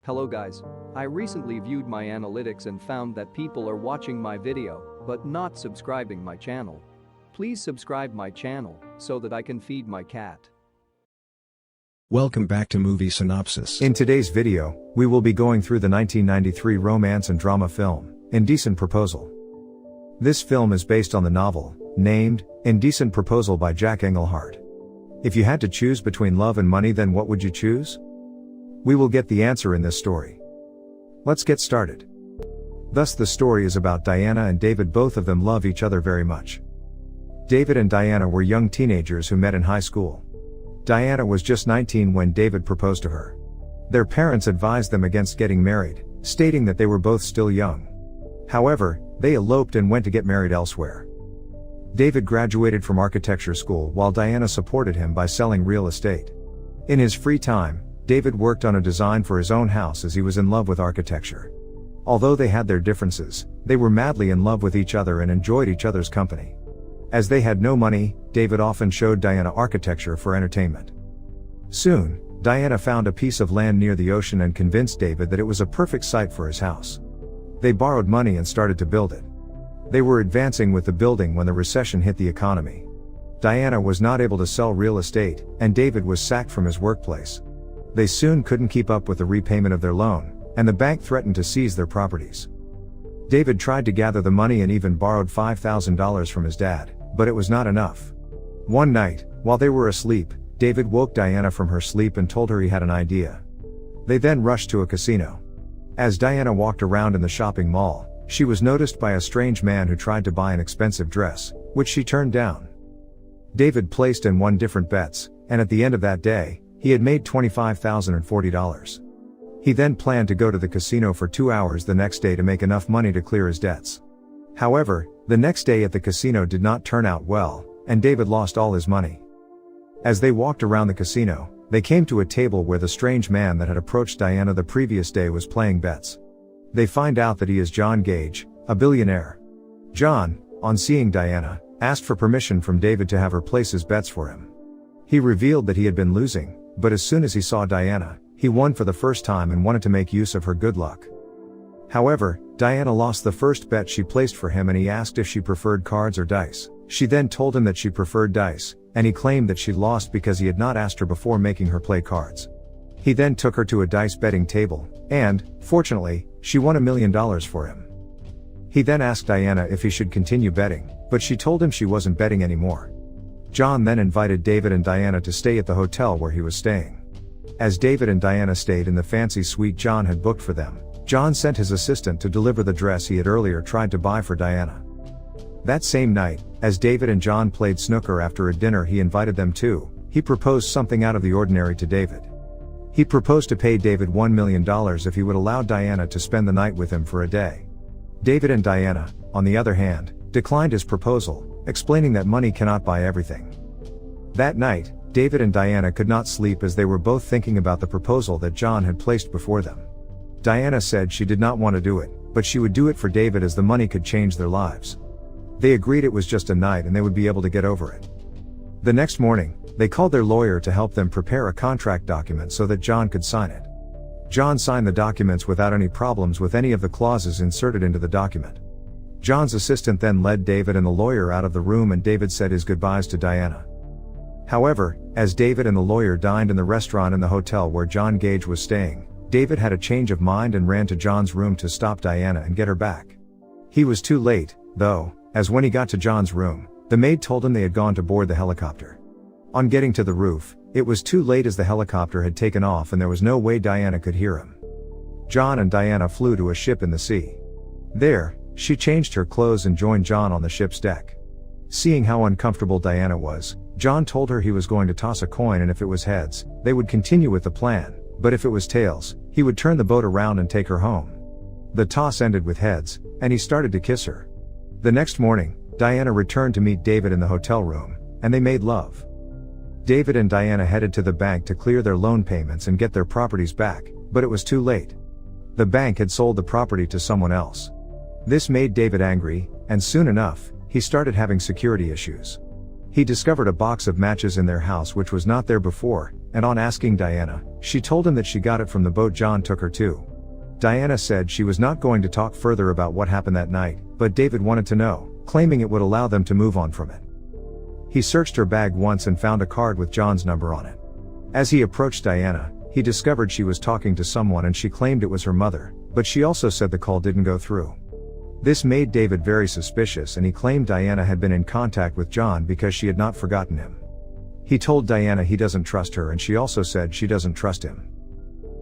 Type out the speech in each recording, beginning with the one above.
Hello guys. I recently viewed my analytics and found that people are watching my video, but not subscribing my channel. Please subscribe my channel so that I can feed my cat. Welcome back to Movie Synopsis. In today's video, we will be going through the 1993 romance and drama film, Indecent Proposal. This film is based on the novel, named, Indecent Proposal by Jack Engelhart. If you had to choose between love and money, then what would you choose? We will get the answer in this story. Let's get started. Thus the story is about Diana and David. Both of them love each other very much. David and Diana were young teenagers who met in high school. Diana was just 19 when David proposed to her. Their parents advised them against getting married, stating that they were both still young. However, they eloped and went to get married elsewhere. David graduated from architecture school while Diana supported him by selling real estate. In his free time, David worked on a design for his own house as he was in love with architecture. Although they had their differences, they were madly in love with each other and enjoyed each other's company. As they had no money, David often showed Diana architecture for entertainment. Soon, Diana found a piece of land near the ocean and convinced David that it was a perfect site for his house. They borrowed money and started to build it. They were advancing with the building when the recession hit the economy. Diana was not able to sell real estate, and David was sacked from his workplace. They soon couldn't keep up with the repayment of their loan, and the bank threatened to seize their properties. David tried to gather the money and even borrowed $5,000 from his dad, but it was not enough. One night, while they were asleep, David woke Diana from her sleep and told her he had an idea. They then rushed to a casino. As Diana walked around in the shopping mall, she was noticed by a strange man who tried to buy an expensive dress, which she turned down. David placed and won different bets, and at the end of that day, he had made $25,040. He then planned to go to the casino for 2 hours the next day to make enough money to clear his debts. However, the next day at the casino did not turn out well, and David lost all his money. As they walked around the casino, they came to a table where the strange man that had approached Diana the previous day was playing bets. They find out that he is John Gage, a billionaire. John, on seeing Diana, asked for permission from David to have her place his bets for him. He revealed that he had been losing, but as soon as he saw Diana, he won for the first time and wanted to make use of her good luck. However, Diana lost the first bet she placed for him and he asked if she preferred cards or dice. She then told him that she preferred dice, and he claimed that she lost because he had not asked her before making her play cards. He then took her to a dice betting table, and, fortunately, she won $1 million for him. He then asked Diana if he should continue betting, but she told him she wasn't betting anymore. John then invited David and Diana to stay at the hotel where he was staying. As David and Diana stayed in the fancy suite John had booked for them, John sent his assistant to deliver the dress he had earlier tried to buy for Diana. That same night, as David and John played snooker after a dinner he invited them to, he proposed something out of the ordinary to David. He proposed to pay David $1 million if he would allow Diana to spend the night with him for a day. David and Diana, on the other hand, declined his proposal, explaining that money cannot buy everything. That night, David and Diana could not sleep as they were both thinking about the proposal that John had placed before them. Diana said she did not want to do it, but she would do it for David as the money could change their lives. They agreed it was just a night and they would be able to get over it. The next morning, they called their lawyer to help them prepare a contract document so that John could sign it. John signed the documents without any problems with any of the clauses inserted into the document. John's assistant then led David and the lawyer out of the room and David said his goodbyes to Diana. However, as David and the lawyer dined in the restaurant in the hotel where John Gage was staying, David had a change of mind and ran to John's room to stop Diana and get her back. He was too late, though, as when he got to John's room, the maid told him they had gone to board the helicopter. On getting to the roof, it was too late as the helicopter had taken off and there was no way Diana could hear him. John and Diana flew to a ship in the sea. There, she changed her clothes and joined John on the ship's deck. Seeing how uncomfortable Diana was, John told her he was going to toss a coin and if it was heads, they would continue with the plan, but if it was tails, he would turn the boat around and take her home. The toss ended with heads, and he started to kiss her. The next morning, Diana returned to meet David in the hotel room, and they made love. David and Diana headed to the bank to clear their loan payments and get their properties back, but it was too late. The bank had sold the property to someone else. This made David angry, and soon enough, he started having security issues. He discovered a box of matches in their house which was not there before, and on asking Diana, she told him that she got it from the boat John took her to. Diana said she was not going to talk further about what happened that night, but David wanted to know, claiming it would allow them to move on from it. He searched her bag once and found a card with John's number on it. As he approached Diana, he discovered she was talking to someone and she claimed it was her mother, but she also said the call didn't go through. This made David very suspicious and he claimed Diana had been in contact with John because she had not forgotten him. He told Diana he doesn't trust her and she also said she doesn't trust him.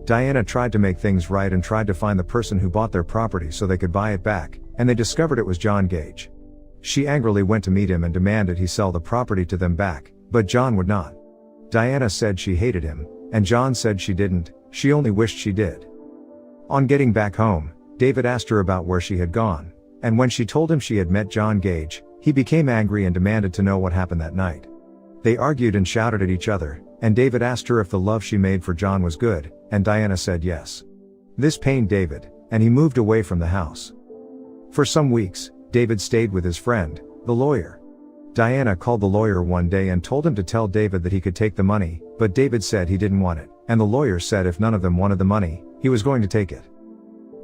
Diana tried to make things right and tried to find the person who bought their property so they could buy it back, and they discovered it was John Gage. She angrily went to meet him and demanded he sell the property to them back, but John would not. Diana said she hated him, and John said she didn't, she only wished she did. On getting back home, David asked her about where she had gone, and when she told him she had met John Gage, he became angry and demanded to know what happened that night. They argued and shouted at each other, and David asked her if the love she made for John was good, and Diana said yes. This pained David, and he moved away from the house. For some weeks, David stayed with his friend, the lawyer. Diana called the lawyer one day and told him to tell David that he could take the money, but David said he didn't want it, and the lawyer said if none of them wanted the money, he was going to take it.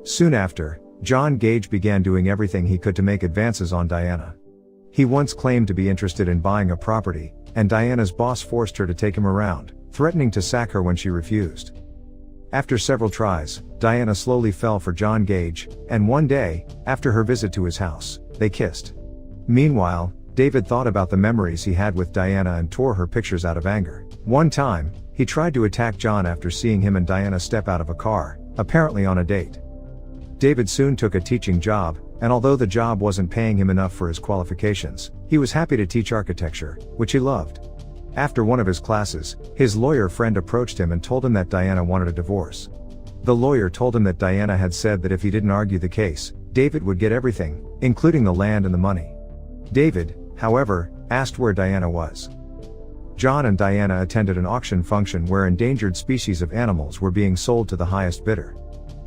Soon after, John Gage began doing everything he could to make advances on Diana. He once claimed to be interested in buying a property, and Diana's boss forced her to take him around, threatening to sack her when she refused. After several tries, Diana slowly fell for John Gage, and one day, after her visit to his house, they kissed. Meanwhile, David thought about the memories he had with Diana and tore her pictures out of anger. One time, he tried to attack John after seeing him and Diana step out of a car, apparently on a date. David soon took a teaching job, and although the job wasn't paying him enough for his qualifications, he was happy to teach architecture, which he loved. After one of his classes, his lawyer friend approached him and told him that Diana wanted a divorce. The lawyer told him that Diana had said that if he didn't argue the case, David would get everything, including the land and the money. David, however, asked where Diana was. John and Diana attended an auction function where endangered species of animals were being sold to the highest bidder.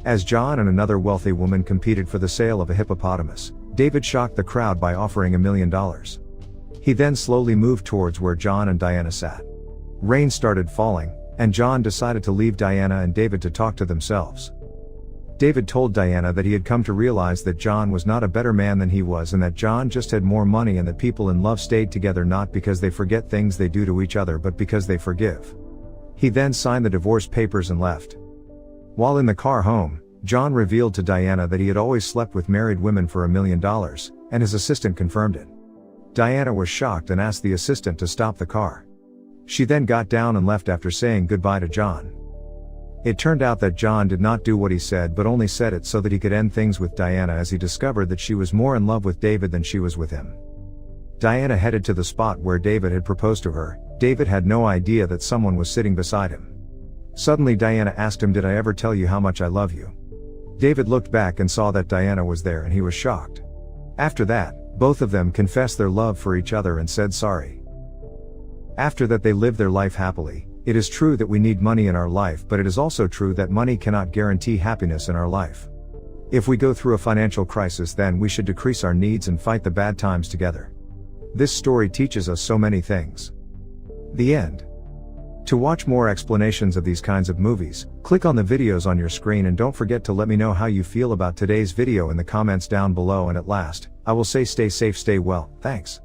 As John and another wealthy woman competed for the sale of a hippopotamus, David shocked the crowd by offering $1 million. He then slowly moved towards where John and Diana sat. Rain started falling, and John decided to leave Diana and David to talk to themselves. David told Diana that he had come to realize that John was not a better man than he was and that John just had more money and that people in love stayed together not because they forget things they do to each other but because they forgive. He then signed the divorce papers and left. While in the car home, John revealed to Diana that he had always slept with married women for $1 million, and his assistant confirmed it. Diana was shocked and asked the assistant to stop the car. She then got down and left after saying goodbye to John. It turned out that John did not do what he said but only said it so that he could end things with Diana as he discovered that she was more in love with David than she was with him. Diana headed to the spot where David had proposed to her. David had no idea that someone was sitting beside him. Suddenly Diana asked him, "Did I ever tell you how much I love you?" David looked back and saw that Diana was there and he was shocked. After that, both of them confessed their love for each other and said sorry. After that they lived their life happily. It is true that we need money in our life, but it is also true that money cannot guarantee happiness in our life. If we go through a financial crisis, then we should decrease our needs and fight the bad times together. This story teaches us so many things. The end. To watch more explanations of these kinds of movies, click on the videos on your screen and don't forget to let me know how you feel about today's video in the comments down below, and at last, I will say stay safe, stay well, thanks.